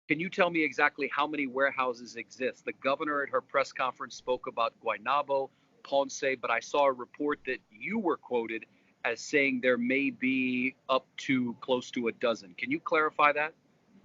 Can you tell me exactly how many warehouses exist? The governor at her press conference spoke about Guaynabo, Ponce, but I saw a report that you were quoted as saying there may be up to close to a dozen. Can you clarify that?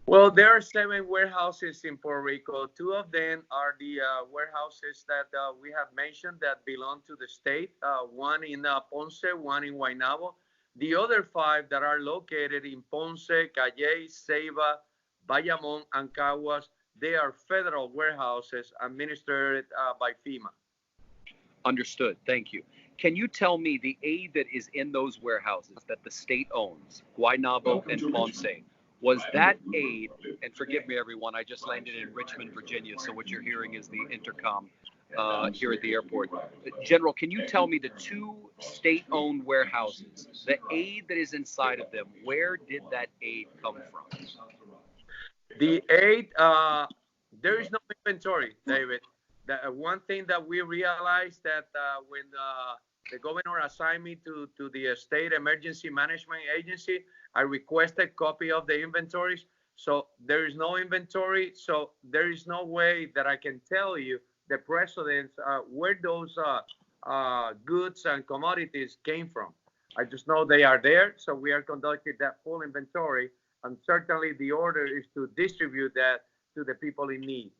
Well, there are 7 warehouses in Puerto Rico. 2 of them are the warehouses that we have mentioned that belong to the state. One in Ponce, one in Guaynabo. The other 5 that are located in Ponce, Calle, Ceiba, Bayamón, and Caguas, they are federal warehouses administered by FEMA. Understood. Thank you. Can you tell me the aid that is in those warehouses that the state owns, Guaynabo and Ponce, was that aid, and forgive me everyone, I just landed in Richmond, Virginia, so what you're hearing is the intercom here at the airport. General, can you tell me the 2 state-owned warehouses, the aid that is inside of them, where did that aid come from? The aid, there is no inventory, David. The one thing that we realized that when the governor assigned me to the State Emergency Management Agency, I requested a copy of the inventories. So there is no inventory. So there is no way that I can tell you the precedents where those goods and commodities came from. I just know they are there. So we are conducting that full inventory. And certainly the order is to distribute that to the people in need.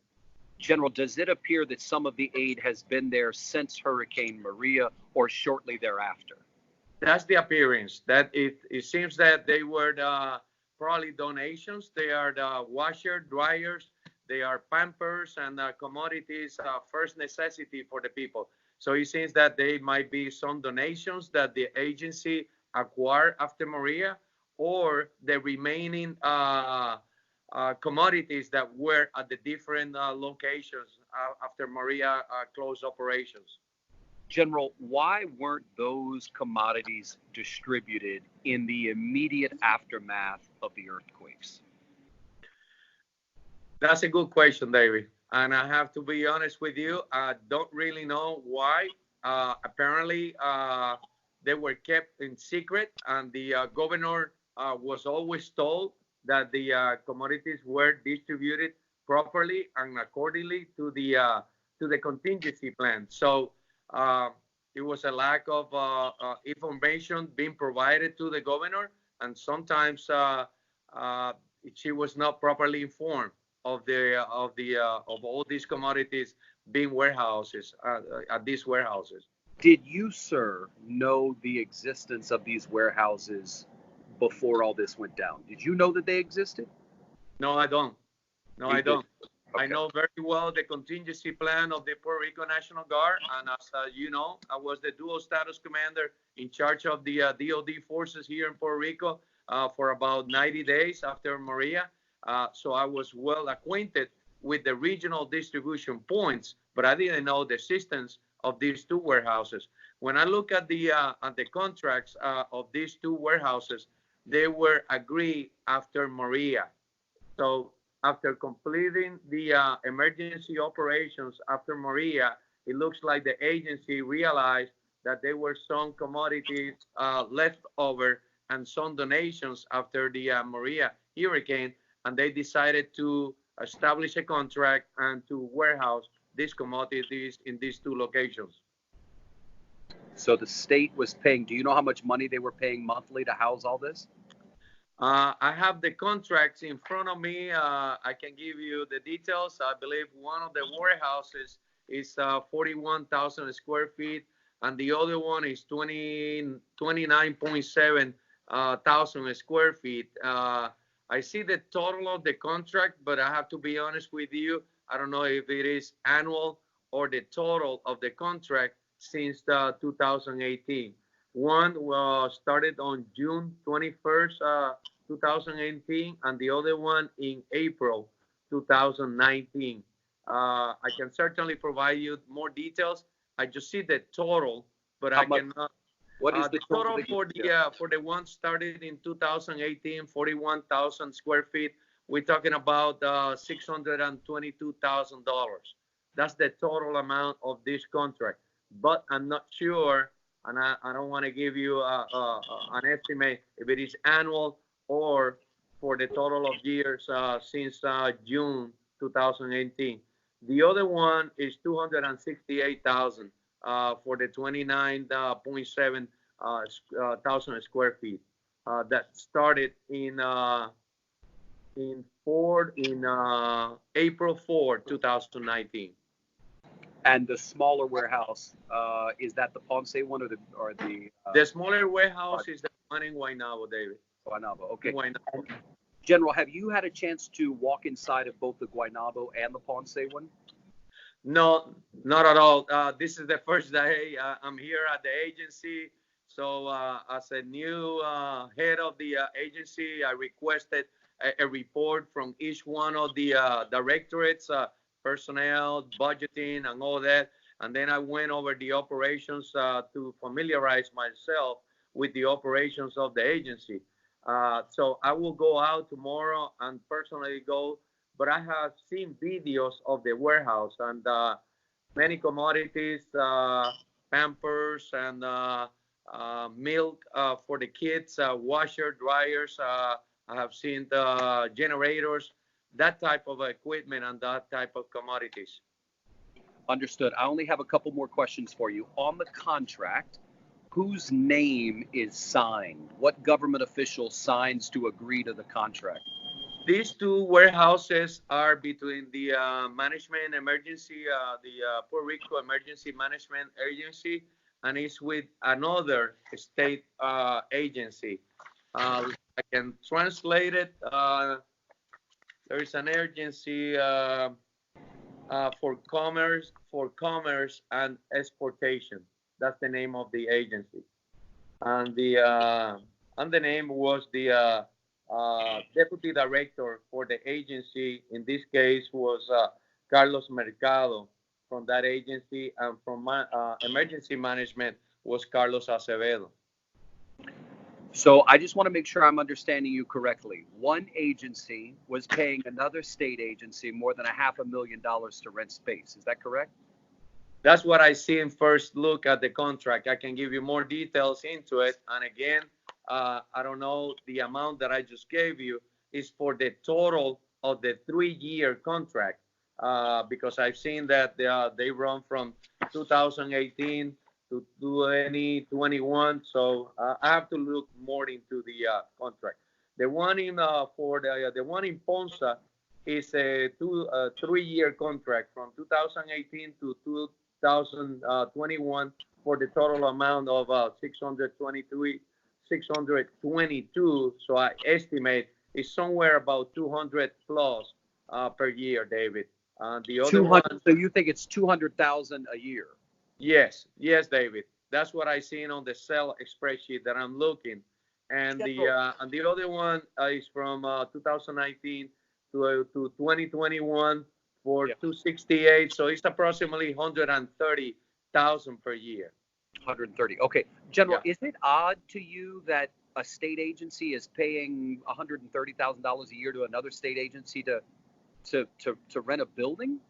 General, does it appear that some of the aid has been there since Hurricane Maria or shortly thereafter? That's the appearance. That it seems that they were probably donations. They are the washer, dryers, they are pampers and commodities, first necessity for the people. So it seems that they might be some donations that the agency acquired after Maria, or the remaining commodities that were at the different locations after Maria closed operations. General, why weren't those commodities distributed in the immediate aftermath of the earthquakes? That's a good question, David. And I have to be honest with you, I don't really know why. Apparently, they were kept in secret, and the governor was always told that the commodities were distributed properly and accordingly to the contingency plan. So it was a lack of information being provided to the governor, and sometimes she was not properly informed of all these commodities being warehouses at these warehouses. Did you, sir, know the existence of these warehouses before all this went down? Did you know that they existed? No, I don't. No, I don't. Okay. I know very well the contingency plan of the Puerto Rico National Guard, and as you know, I was the dual status commander in charge of the DOD forces here in Puerto Rico for about 90 days after Maria. So I was well acquainted with the regional distribution points, but I didn't know the existence of these 2 warehouses. When I look at the contracts of these 2 warehouses, they were agreed after Maria. So after completing the emergency operations after Maria, it looks like the agency realized that there were some commodities left over and some donations after the Maria hurricane, and they decided to establish a contract and to warehouse these commodities in these 2 locations. So the state was paying, do you know how much money they were paying monthly to house all this? I have the contracts in front of me. I can give you the details. I believe one of the warehouses is 41,000 square feet, and the other one is 29.7 thousand square feet. I see the total of the contract, but I have to be honest with you. I don't know if it is annual or the total of the contract since 2018. One was started on June 21st, 2018, and the other one in April 2019. I can certainly provide you more details. I just see the total, but I cannot. What is the total for the one started in 2018, 41,000 square feet? We're talking about $622,000. That's the total amount of this contract. But I'm not sure, and I don't want to give you an estimate if it is annual or for the total of years since June 2018. The other one is 268,000 for the 29.7 thousand square feet that started in April 4, 2019. And the smaller warehouse, is that the Ponce one or the The smaller warehouse is the one in Guaynabo, David. Guaynabo? Okay. Guaynabo. General, have you had a chance to walk inside of both the Guaynabo and the Ponce one? No, not at all. This is the first day I'm here at the agency. So as a new head of the agency, I requested a report from each one of the directorates, personnel, budgeting, and all that. And then I went over the operations to familiarize myself with the operations of the agency. So I will go out tomorrow and personally go, but I have seen videos of the warehouse and many commodities, Pampers and milk for the kids, washer, dryers. I have seen the generators, that type of equipment and that type of commodities. Understood. I only have a couple more questions for you. On the contract, whose name is signed? What government official signs to agree to the contract? These two warehouses are between the management emergency, the Puerto Rico Emergency Management Agency, and it's with another state agency. I can translate it. There is an agency for commerce and exportation. That's the name of the agency, and the name was the deputy director for the agency. In this case, was Carlos Mercado from that agency, and from emergency management was Carlos Acevedo. So I just want to make sure I'm understanding you correctly. One agency was paying another state agency more than $500,000 to rent space. Is that correct? That's what I see in first look at the contract. I can give you more details into it. And again, I don't know, the amount that I just gave you is for the total of the 3-year contract, because I've seen that they run from 2018 to 2021. So I have to look more into the contract. The one in the one in Ponce is a 3-year contract from 2018 to 2021 for the total amount of 622. So I estimate it's somewhere about 200 plus per year, David. The other 200. one, So you think it's 200,000 a year? yes, David. That's what I seen on the cell spreadsheet that I'm looking. And the other one is from 2019 to 2021 for 268. So it's approximately 130,000 per year. 130. Okay, General, is it odd to you that a state agency is paying $130,000 a year to another state agency to rent a building?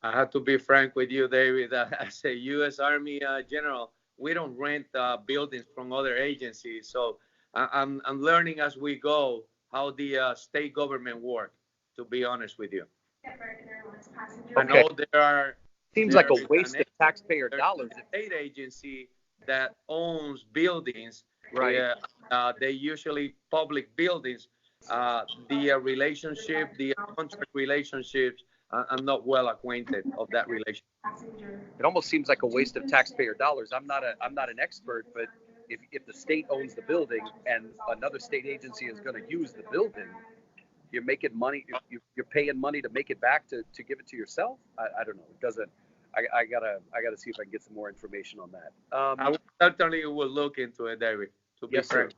I have to be frank with you, David. As a U.S. Army general, we don't rent buildings from other agencies. So I'm learning as we go how the state government works, to be honest with you. I know Seems like a waste of taxpayer dollars. A state agency that owns buildings, right? They usually public buildings. The relationship, the contract relationships, I'm not well acquainted of that relationship. It almost seems like a waste of taxpayer dollars. I'm not an expert, but if the state owns the building and another state agency is going to use the building, you're making money. You're paying money to make it back to give it to yourself. I don't know. It doesn't. I gotta see if I can get some more information on that. I certainly will look into it, David. To be frank. Sir.